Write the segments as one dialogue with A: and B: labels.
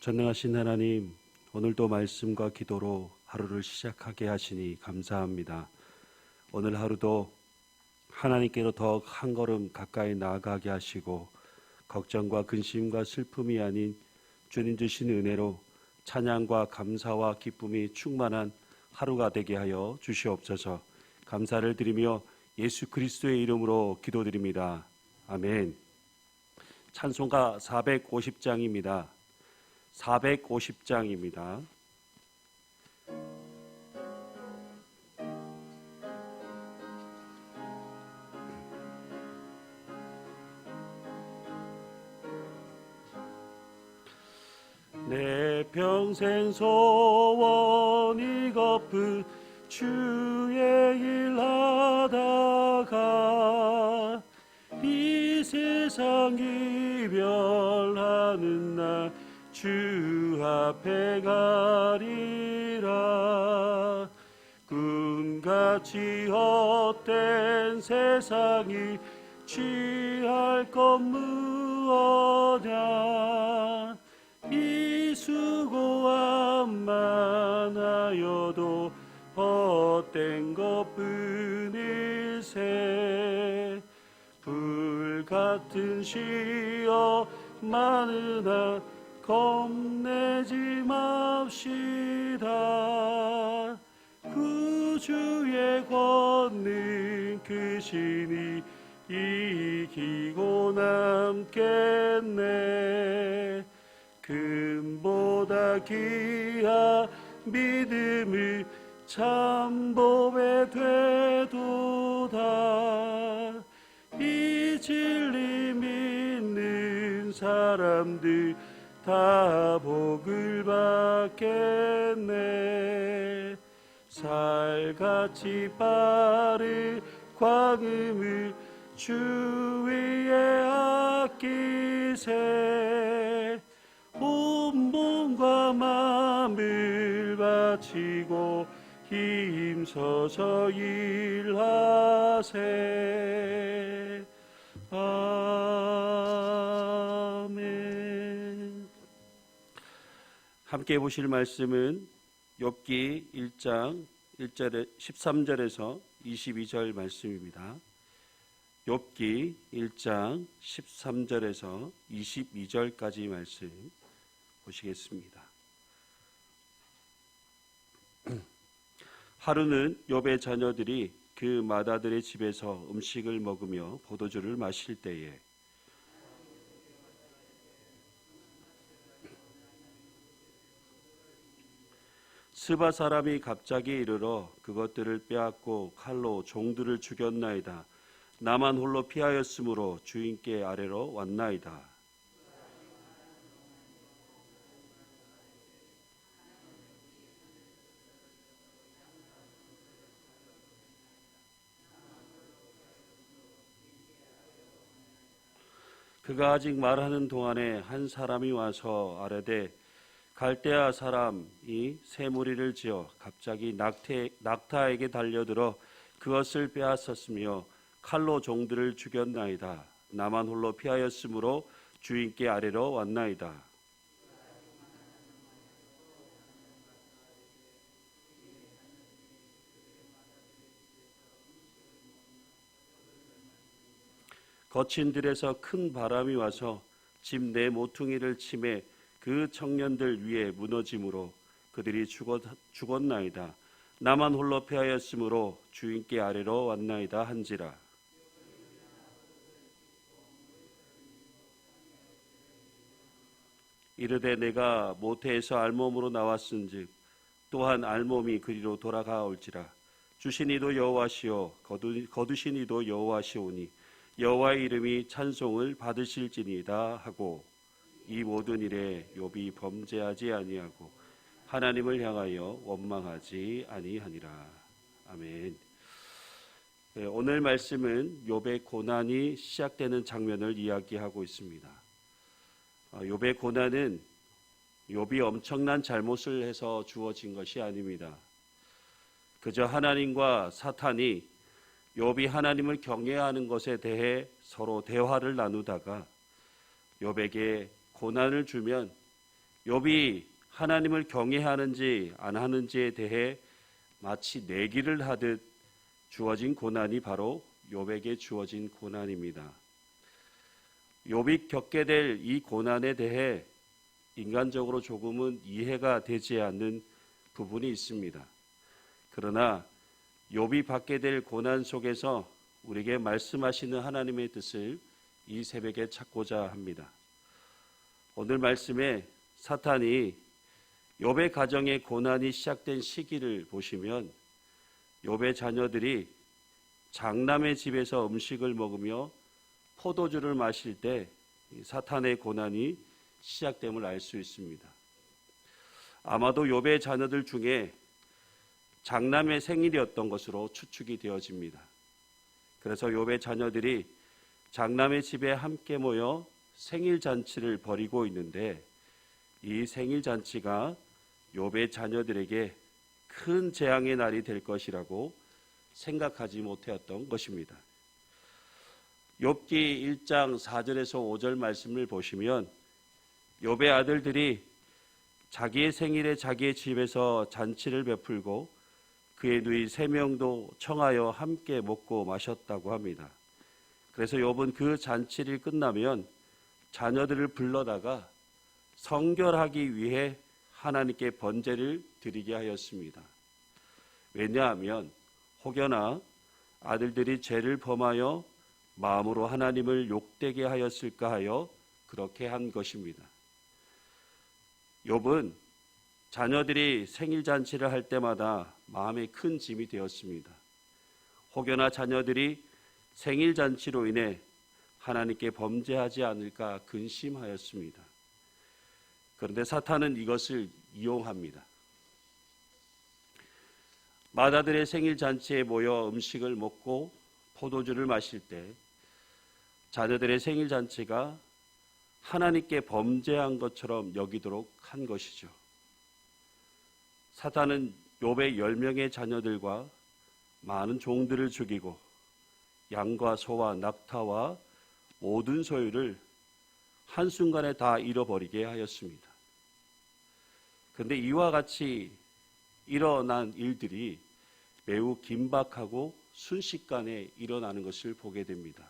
A: 전능하신 하나님, 오늘도 말씀과 기도로 하루를 시작하게 하시니 감사합니다. 오늘 하루도 하나님께로 더 한 걸음 가까이 나아가게 하시고 걱정과 근심과 슬픔이 아닌 주님 주신 은혜로 찬양과 감사와 기쁨이 충만한 하루가 되게 하여 주시옵소서. 감사를 드리며 예수 그리스도의 이름으로 기도드립니다. 아멘. 찬송가 450장입니다. 450장입니다. 내 평생 소원이 거푸 주의 일 하다가 이 세상 이별하는 날 주 앞에 가리라. 꿈같이 헛된 세상이 취할 것 무엇냐. 이 수고함만 하여도 헛된 것뿐일세. 불같은 시험 많으나 겁내지 맙시다. 구주의 권능 크시니 이기고 남겠네. 금보다 귀한 믿음을 참보배 되도다. 이 진리 믿는 사람들 다 복을 받겠네. 살같이 빠른 광음을 주 위에 아끼세. 온 몸과 마음을 바치고 힘써서 일하세. 아멘. 함께 보실 말씀은 욥기 1장 1절에 13절에서 22절 말씀입니다. 욥기 1장 13절에서 22절까지 말씀 보시겠습니다. 하루는 욥의 자녀들이 그 맏아들의 집에서 음식을 먹으며 포도주를 마실 때에 스바 사람이 갑자기 이르러 그것들을 빼앗고 칼로 종들을 죽였나이다. 나만 홀로 피하였으므로 주인께 아래로 왔나이다. 그가 아직 말하는 동안에 한 사람이 와서 아뢰되 갈대아 사람이 새 무리를 지어 갑자기 낙타에게 달려들어 그것을 빼앗았으며 칼로 종들을 죽였나이다. 나만 홀로 피하였으므로 주인께 아래로 왔나이다. 거친 들에서 큰 바람이 와서 집 내 모퉁이를 치매 그 청년들 위에 무너짐으로 그들이 죽었나이다. 나만 홀로 피하였으므로 주인께 아래로 왔나이다 한지라. 이르되 내가 모태에서 알몸으로 나왔은즉 또한 알몸이 그리로 돌아가올지라. 주신 이도 여호와시오 거두신 이도 여호와시오니 여호와의 이름이 찬송을 받으실지니이다 하고 이 모든 일에 욥이 범죄하지 아니하고 하나님을 향하여 원망하지 아니하니라. 아멘. 오늘 말씀은 욥의 고난이 시작되는 장면을 이야기하고 있습니다. 욥의 고난은 욥이 엄청난 잘못을 해서 주어진 것이 아닙니다. 그저 하나님과 사탄이 욥이 하나님을 경외하는 것에 대해 서로 대화를 나누다가 욥에게 고난을 주면 욥이 하나님을 경외하는지 안 하는지에 대해 마치 내기를 하듯 주어진 고난이 바로 욥에게 주어진 고난입니다. 욥이 겪게 될 이 고난에 대해 인간적으로 조금은 이해가 되지 않는 부분이 있습니다. 그러나 욥이 받게 될 고난 속에서 우리에게 말씀하시는 하나님의 뜻을 이 새벽에 찾고자 합니다. 오늘 말씀에 사탄이 욥의 가정의 고난이 시작된 시기를 보시면 욥의 자녀들이 장남의 집에서 음식을 먹으며 포도주를 마실 때 사탄의 고난이 시작됨을 알 수 있습니다. 아마도 욥의 자녀들 중에 장남의 생일이었던 것으로 추측이 되어집니다. 그래서 욥의 자녀들이 장남의 집에 함께 모여 생일 잔치를 벌이고 있는데 이 생일 잔치가 욥의 자녀들에게 큰 재앙의 날이 될 것이라고 생각하지 못하였던 것입니다. 욥기 1장 4절에서 5절 말씀을 보시면 욥의 아들들이 자기의 생일에 자기의 집에서 잔치를 베풀고 그의 누이 3명도 청하여 함께 먹고 마셨다고 합니다. 그래서 욥은 그 잔치를 끝나면 자녀들을 불러다가 성결하기 위해 하나님께 번제를 드리게 하였습니다. 왜냐하면 혹여나 아들들이 죄를 범하여 마음으로 하나님을 욕되게 하였을까 하여 그렇게 한 것입니다. 욥은 자녀들이 생일 잔치를 할 때마다 마음에 큰 짐이 되었습니다. 혹여나 자녀들이 생일 잔치로 인해 하나님께 범죄하지 않을까 근심하였습니다. 그런데 사탄은 이것을 이용합니다. 맏아들의 생일 잔치에 모여 음식을 먹고 포도주를 마실 때 자녀들의 생일 잔치가 하나님께 범죄한 것처럼 여기도록 한 것이죠. 사탄은 욥의 10명의 자녀들과 많은 종들을 죽이고 양과 소와 낙타와 모든 소유를 한순간에 다 잃어버리게 하였습니다. 그런데 이와 같이 일어난 일들이 매우 긴박하고 순식간에 일어나는 것을 보게 됩니다.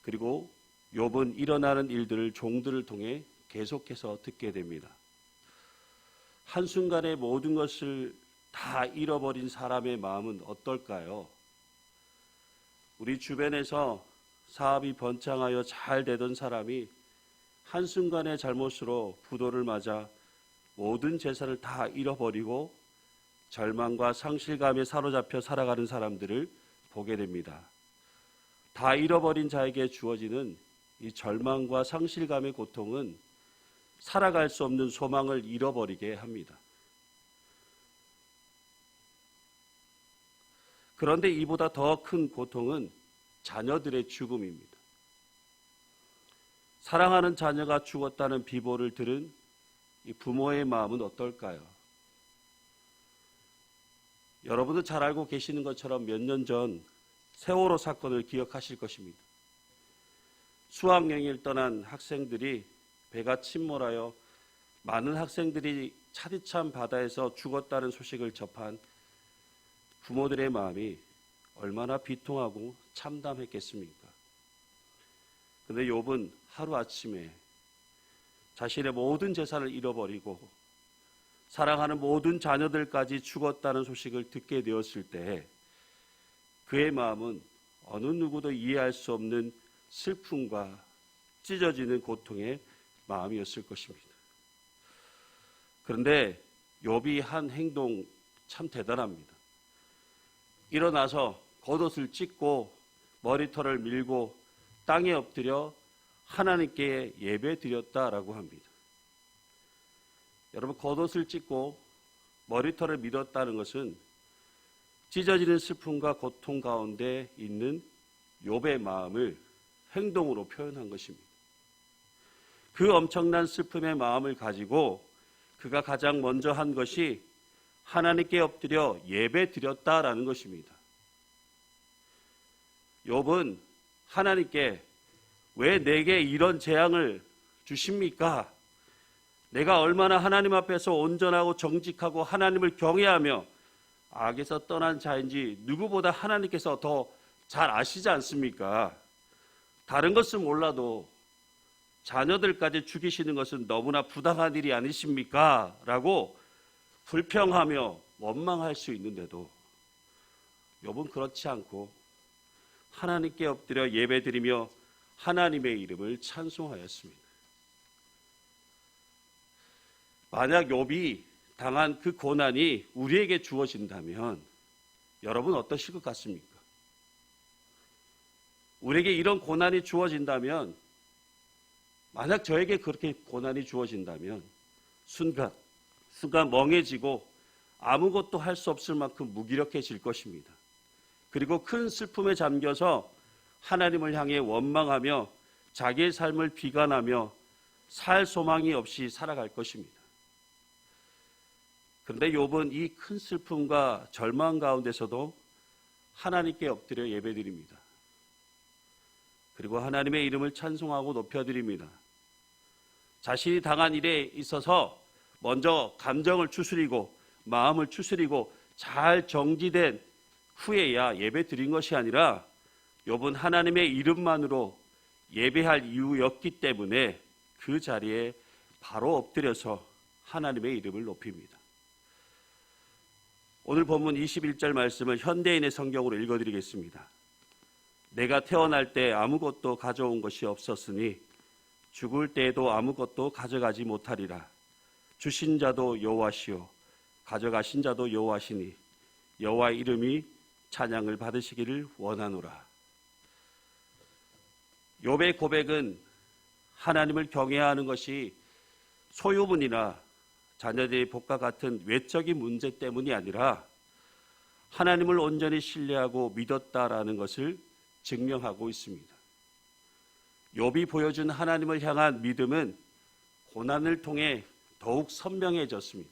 A: 그리고 욥은 일어나는 일들을 종들을 통해 계속해서 듣게 됩니다. 한순간에 모든 것을 다 잃어버린 사람의 마음은 어떨까요? 우리 주변에서 사업이 번창하여 잘 되던 사람이 한순간의 잘못으로 부도를 맞아 모든 재산을 다 잃어버리고 절망과 상실감에 사로잡혀 살아가는 사람들을 보게 됩니다. 다 잃어버린 자에게 주어지는 이 절망과 상실감의 고통은 살아갈 수 없는 소망을 잃어버리게 합니다. 그런데 이보다 더 큰 고통은 자녀들의 죽음입니다. 사랑하는 자녀가 죽었다는 비보를 들은 이 부모의 마음은 어떨까요? 여러분도 잘 알고 계시는 것처럼 몇 년 전 세월호 사건을 기억하실 것입니다. 수학여행을 떠난 학생들이 배가 침몰하여 많은 학생들이 차디찬 바다에서 죽었다는 소식을 접한 부모들의 마음이 얼마나 비통하고 참담했겠습니까? 그런데 욥은 하루아침에 자신의 모든 재산을 잃어버리고 사랑하는 모든 자녀들까지 죽었다는 소식을 듣게 되었을 때 그의 마음은 어느 누구도 이해할 수 없는 슬픔과 찢어지는 고통의 마음이었을 것입니다. 그런데 욥이 한 행동 참 대단합니다. 일어나서 겉옷을 찢고 머리털을 밀고 땅에 엎드려 하나님께 예배 드렸다라고 합니다. 여러분, 겉옷을 찢고 머리털을 밀었다는 것은 찢어지는 슬픔과 고통 가운데 있는 욥의 마음을 행동으로 표현한 것입니다. 그 엄청난 슬픔의 마음을 가지고 그가 가장 먼저 한 것이 하나님께 엎드려 예배 드렸다라는 것입니다. 욥은 하나님께 왜 내게 이런 재앙을 주십니까? 내가 얼마나 하나님 앞에서 온전하고 정직하고 하나님을 경외하며 악에서 떠난 자인지 누구보다 하나님께서 더 잘 아시지 않습니까? 다른 것은 몰라도 자녀들까지 죽이시는 것은 너무나 부당한 일이 아니십니까? 라고 불평하며 원망할 수 있는데도 욥은 그렇지 않고 하나님께 엎드려 예배드리며 하나님의 이름을 찬송하였습니다. 만약 욥이 당한 그 고난이 우리에게 주어진다면 여러분 어떠실 것 같습니까? 우리에게 이런 고난이 주어진다면, 만약 저에게 그렇게 고난이 주어진다면 순간 멍해지고 아무것도 할 수 없을 만큼 무기력해질 것입니다. 그리고 큰 슬픔에 잠겨서 하나님을 향해 원망하며 자기의 삶을 비관하며 살 소망이 없이 살아갈 것입니다. 그런데 욥은 이 큰 슬픔과 절망 가운데서도 하나님께 엎드려 예배드립니다. 그리고 하나님의 이름을 찬송하고 높여드립니다. 자신이 당한 일에 있어서 먼저 감정을 추스리고 마음을 추스리고 잘 정지된 후에야 예배 드린 것이 아니라 욥은 하나님의 이름만으로 예배할 이유였기 때문에 그 자리에 바로 엎드려서 하나님의 이름을 높입니다. 오늘 본문 21절 말씀을 현대인의 성경으로 읽어드리겠습니다. 내가 태어날 때 아무것도 가져온 것이 없었으니 죽을 때에도 아무것도 가져가지 못하리라. 주신 자도 여호와시요 가져가신 자도 여호와시니 여호와의 이름이 찬양을 받으시기를 원하노라. 욥의 고백은 하나님을 경외하는 것이 소유문이나 자녀들의 복과 같은 외적인 문제 때문이 아니라 하나님을 온전히 신뢰하고 믿었다라는 것을 증명하고 있습니다. 욥이 보여준 하나님을 향한 믿음은 고난을 통해 더욱 선명해졌습니다.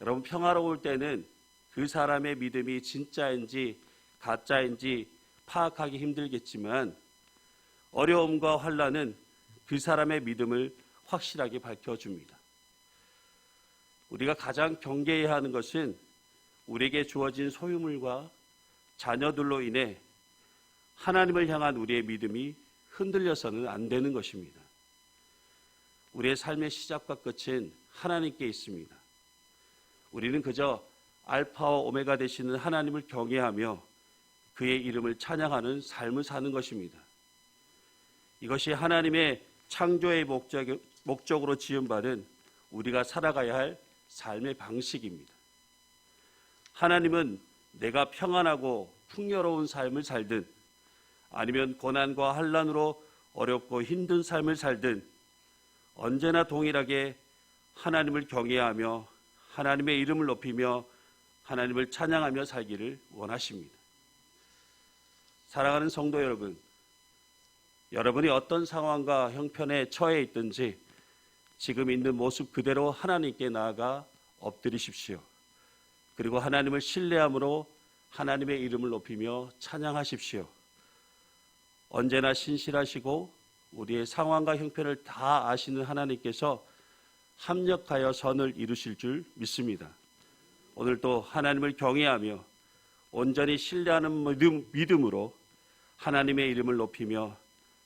A: 여러분, 평화로울 때는 그 사람의 믿음이 진짜인지 가짜인지 파악하기 힘들겠지만 어려움과 환난은 그 사람의 믿음을 확실하게 밝혀줍니다. 우리가 가장 경계해야 하는 것은 우리에게 주어진 소유물과 자녀들로 인해 하나님을 향한 우리의 믿음이 흔들려서는 안 되는 것입니다. 우리의 삶의 시작과 끝은 하나님께 있습니다. 우리는 그저 알파와 오메가 되시는 하나님을 경외하며 그의 이름을 찬양하는 삶을 사는 것입니다. 이것이 하나님의 창조의 목적으로 지음받은 우리가 살아가야 할 삶의 방식입니다. 하나님은 내가 평안하고 풍요로운 삶을 살든 아니면 고난과 환난으로 어렵고 힘든 삶을 살든 언제나 동일하게 하나님을 경외하며 하나님의 이름을 높이며 하나님을 찬양하며 살기를 원하십니다. 사랑하는 성도 여러분, 여러분이 어떤 상황과 형편에 처해 있든지 지금 있는 모습 그대로 하나님께 나아가 엎드리십시오. 그리고 하나님을 신뢰함으로 하나님의 이름을 높이며 찬양하십시오. 언제나 신실하시고 우리의 상황과 형편을 다 아시는 하나님께서 합력하여 선을 이루실 줄 믿습니다. 오늘도 하나님을 경외하며 온전히 신뢰하는 믿음으로 하나님의 이름을 높이며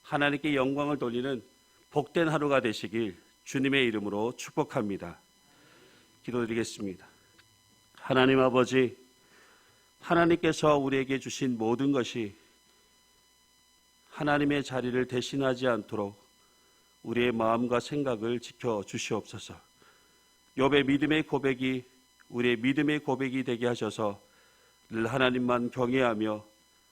A: 하나님께 영광을 돌리는 복된 하루가 되시길 주님의 이름으로 축복합니다. 기도드리겠습니다. 하나님 아버지, 하나님께서 우리에게 주신 모든 것이 하나님의 자리를 대신하지 않도록 우리의 마음과 생각을 지켜주시옵소서. 욥의 믿음의 고백이 우리의 믿음의 고백이 되게 하셔서 늘 하나님만 경외하며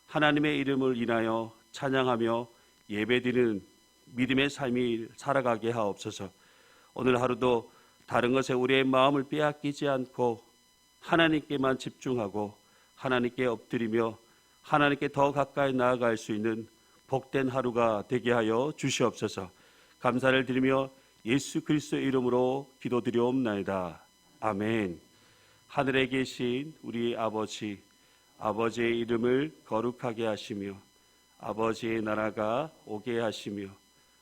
A: 하나님의 이름을 인하여 찬양하며 예배드리는 믿음의 삶이 살아가게 하옵소서. 오늘 하루도 다른 것에 우리의 마음을 빼앗기지 않고 하나님께만 집중하고 하나님께 엎드리며 하나님께 더 가까이 나아갈 수 있는 복된 하루가 되게 하여 주시옵소서. 감사를 드리며 예수 그리스도의 이름으로 기도드리옵나이다. 아멘. 하늘에 계신 우리 아버지, 아버지의 이름을 거룩하게 하시며 아버지의 나라가 오게 하시며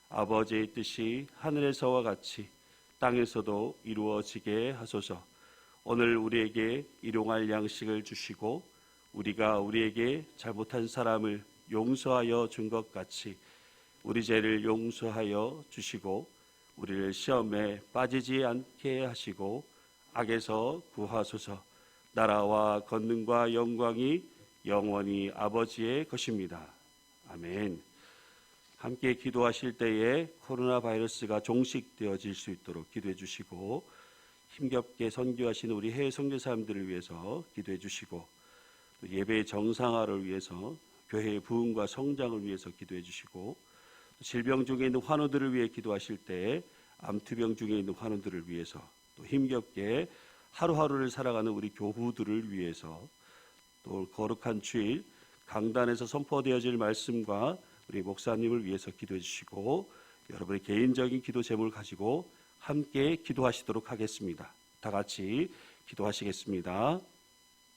A: 아버지의 뜻이 하늘에서와 같이 땅에서도 이루어지게 하소서. 오늘 우리에게 일용할 양식을 주시고 우리가 우리에게 잘못한 사람을 용서하여 준 것 같이 우리 죄를 용서하여 주시고 우리를 시험에 빠지지 않게 하시고 악에서 구하소서. 나라와 권능과 영광이 영원히 아버지의 것입니다. 아멘. 함께 기도하실 때에 코로나 바이러스가 종식되어질 수 있도록 기도해 주시고 힘겹게 선교하시는 우리 해외 선교사님들을 위해서 기도해 주시고 또 예배의 정상화를 위해서 교회의 부흥과 성장을 위해서 기도해 주시고 질병 중에 있는 환우들을 위해 기도하실 때에 암투병 중에 있는 환우들을 위해서 또 힘겹게 하루하루를 살아가는 우리 교우들을 위해서 또 거룩한 주일 강단에서 선포되어질 말씀과 우리 목사님을 위해서 기도해 주시고 여러분의 개인적인 기도 제목을 가지고 함께 기도하시도록 하겠습니다. 다 같이 기도하시겠습니다.